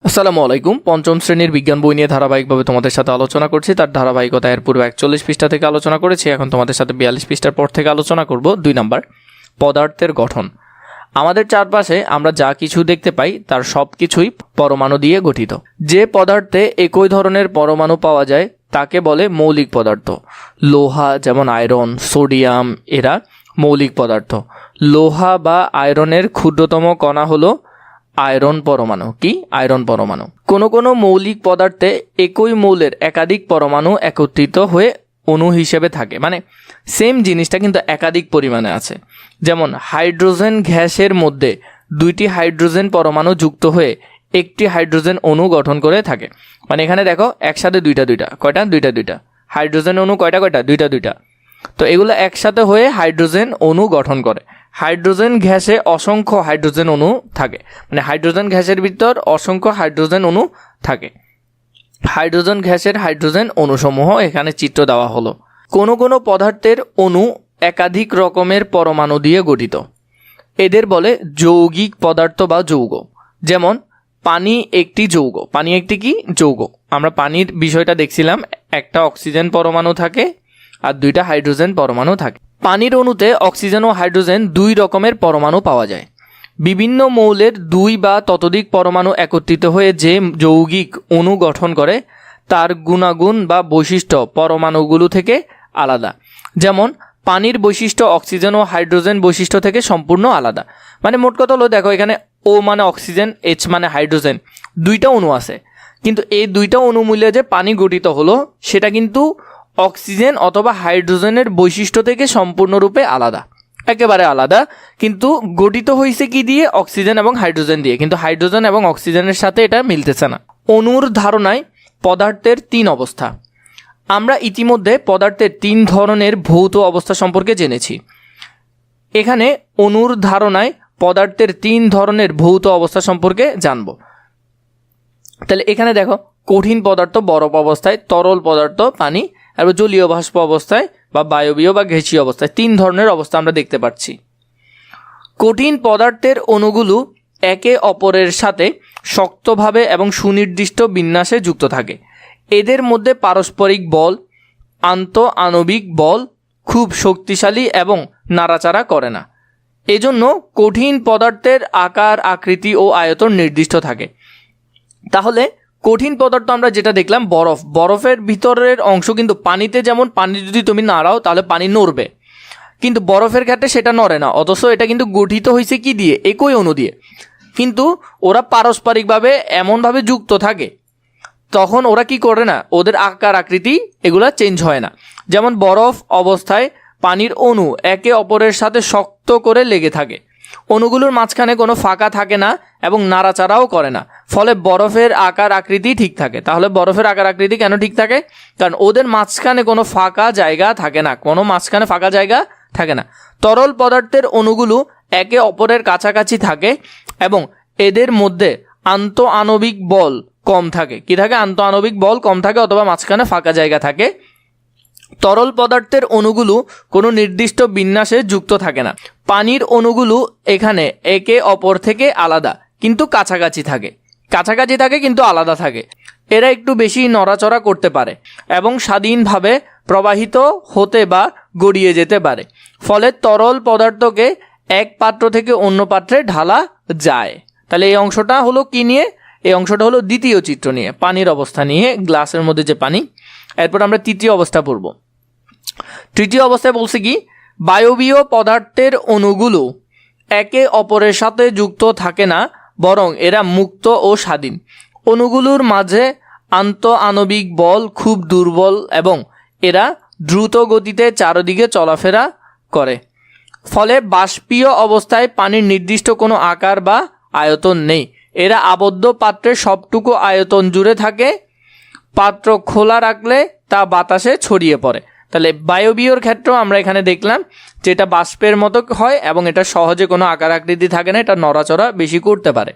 আসসালামু আলাইকুম। পঞ্চম শ্রেণীর বিজ্ঞান বই নিয়ে ধারাবাহিকভাবে তোমাদের সাথে আলোচনা করছি। তার ধারাবাহিকতা এর পূর্বে 41 পৃষ্ঠা থেকে আলোচনা করেছি। এখন তোমাদের সাথে 42 পৃষ্ঠার পর থেকে আলোচনা করব 2 নাম্বার, পদার্থের গঠন। আমাদের চারপাশে আমরা যা কিছু দেখতে পাই তার সব কিছুই পরমাণু দিয়ে গঠিত। যে পদার্থে একই ধরনের পরমাণু পাওয়া যায় তাকে বলে মৌলিক পদার্থ। লোহা যেমন আয়রন, সোডিয়াম এরা মৌলিক পদার্থ। লোহা বা আয়রনের ক্ষুদ্রতম কণা হলো আয়রন পরমাণু। কি আয়রন পরমাণু? কোনো কোনো মৌলিক পদার্থে একই মৌলের একাধিক পরমাণু একত্রিত হয়ে অণু হিসেবে থাকে, মানে সেম জিনিসটা কিন্তু একাধিক পরিমাণে আছে। যেমন হাইড্রোজেন গ্যাসের মধ্যে 2টি হাইড্রোজেন পরমাণু যুক্ত হয়ে একটি হাইড্রোজেন অণু গঠন করে থাকে। মানে এখানে দেখো একসাথে দুইটা কয়টা? দুইটা হাইড্রোজেন অণু কয়টা? দুইটা। তো এগুলো একসাথে হয়ে হাইড্রোজেন অণু গঠন করে। হাইড্রোজেন গ্যাসে অসংখ্য হাইড্রোজেন অণু থাকে, মানে হাইড্রোজেন গ্যাসের ভিতর অসংখ্য হাইড্রোজেন অণু থাকে। হাইড্রোজেন গ্যাসের হাইড্রোজেন অণুসমূহ এখানে চিত্র দেওয়া হলো। কোনো কোনো পদার্থের অণু একাধিক রকমের পরমাণু দিয়ে গঠিত। এদের বলে যৌগিক পদার্থ বা যৌগ। যেমন পানি একটি যৌগ। পানি একটি কি যৌগ? আমরা পানির বিষয়টা দেখছিলাম, একটা অক্সিজেন পরমাণু থাকে আর 2টা হাইড্রোজেন পরমাণু থাকে। পানির অণুতে অক্সিজেন ও হাইড্রোজেন 2 রকমের পরমাণু পাওয়া যায়। বিভিন্ন মৌলের 2 বা ততোধিক পরমাণু একত্রিত হয়ে যে যৌগিক অণু গঠন করে তার গুণাগুণ বা বৈশিষ্ট্য পরমাণুগুলো থেকে আলাদা। যেমন পানির বৈশিষ্ট্য অক্সিজেন ও হাইড্রোজেন বৈশিষ্ট্য থেকে সম্পূর্ণ আলাদা। মানে মোট কথা হলো, দেখো এখানে ও মানে অক্সিজেন, এইচ মানে হাইড্রোজেন, 2টা অণু আছে, কিন্তু এই 2টা অণু মিলে যে পানি গঠিত হলো সেটা কিন্তু অক্সিজেন অথবা হাইড্রোজেনের বৈশিষ্ট্য থেকে সম্পূর্ণরূপে আলাদা, একেবারে আলাদা। কিন্তু গঠিত হয়েছে কি দিয়ে? অক্সিজেন এবং হাইড্রোজেন দিয়ে, কিন্তু হাইড্রোজেন এবং অক্সিজেনের সাথে এটা মিলতেছে না। অণুর ধারণায় পদার্থের 3 অবস্থা। আমরা ইতিমধ্যে পদার্থের 3 ধরনের ভৌত অবস্থা সম্পর্কে জেনেছি। এখানে অণুর ধারণায় পদার্থের 3 ধরনের ভৌত অবস্থা সম্পর্কে জানব। তাহলে এখানে দেখো, কঠিন পদার্থ বরফ অবস্থায়, তরল পদার্থ পানি, আর জলীয় বাষ্প অবস্থায় বা বায়বীয় বা গ্যাসীয় অবস্থায় 3 ধরনের অবস্থা আমরা দেখতে পাচ্ছি। কঠিন পদার্থের অণুগুলো একে অপরের সাথে শক্তভাবে এবং সুনির্দিষ্ট বিন্যাসে যুক্ত থাকে। এদের মধ্যে পারস্পরিক বল, আন্তঃআণবিক বল খুব শক্তিশালী এবং নাড়াচাড়া করে না। এজন্য কঠিন পদার্থের আকার, আকৃতি ও আয়তন নির্দিষ্ট থাকে। তাহলে কঠিন পদার্থ আমরা যেটা দেখলাম, বরফের ভিতরের অংশ কিন্তু পানিতে, যেমন পানি যদি তুমি নাড়াও তাহলে পানি নড়বে, কিন্তু বরফের ক্ষেত্রে সেটা নড়ে না। অথচ এটা কিন্তু গঠিত হয়েছে কি দিয়ে? একই অণু দিয়ে, কিন্তু ওরা পারস্পরিকভাবে এমনভাবে যুক্ত থাকে তখন ওরা কি করে না, ওদের আকার আকৃতি এগুলা চেঞ্জ হয় না। যেমন বরফ অবস্থায় পানির অণু একে অপরের সাথে শক্ত করে লেগে থাকে, অণুগুলোর মাঝখানে কোনো ফাঁকা থাকে না এবং নাড়াচাড়াও করে না, ফলে বরফের আকার আকৃতি ঠিক থাকে। তাহলে বরফের আকার আকৃতি কেন ঠিক থাকে? কারণ ওদের মাঝখানে কোনো ফাঁকা জায়গা থাকে না, তরল পদার্থের অণুগুলো একে অপরের কাছাকাছি থাকে এবং এদের মধ্যে আন্তঃআণবিক বল কম থাকে। কি থাকে? আন্তঃআণবিক বল কম থাকে অথবা মাঝখানে ফাঁকা জায়গা থাকে। তরল পদার্থের অণুগুলো কোনো নির্দিষ্ট বিন্যাসে যুক্ত থাকে না। পানির অণুগুলো এখানে একে অপর থেকে আলাদা কিন্তু কাছাকাছি থাকে কিন্তু আলাদা থাকে। এরা একটু বেশি নড়াচড়া করতে পারে এবং স্বাধীনভাবে প্রবাহিত হতে বা গড়িয়ে যেতে পারে। ফলে তরল পদার্থকে এক পাত্র থেকে অন্য পাত্রে ঢালা যায়। তাহলে এই অংশটা হলো কি নিয়ে? এই অংশটা হলো দ্বিতীয় চিত্র নিয়ে, পানির অবস্থা নিয়ে, গ্লাসের মধ্যে যে পানি। এরপর আমরা তৃতীয় অবস্থা পড়ব। তৃতীয় অবস্থায় বলছে কি, বায়বীয় পদার্থের অণুগুলো একে অপরের সাথে যুক্ত থাকে না, বরং এরা মুক্ত ও স্বাধীন। অণুগুলোর মাঝে আন্তঃআণবিক বল খুব দুর্বল এবং এরা দ্রুত গতিতে চারদিকে চলাফেরা করে। ফলে বাষ্পীয় অবস্থায় পানির নির্দিষ্ট কোনো আকার বা আয়তন নেই। এরা আবদ্ধ পাত্রের সবটুকু আয়তন জুড়ে থাকে। পাত্র খোলা রাখলে তা বাতাসে ছড়িয়ে পড়ে। তাহলে বায়বীয়র ক্ষেত্রেও আমরা এখানে দেখলাম যে এটা বাষ্পের মতো হয় এবং এটা সহজে কোনো আকার আকৃতি থাকে না, এটা নড়াচড়া বেশি করতে পারে।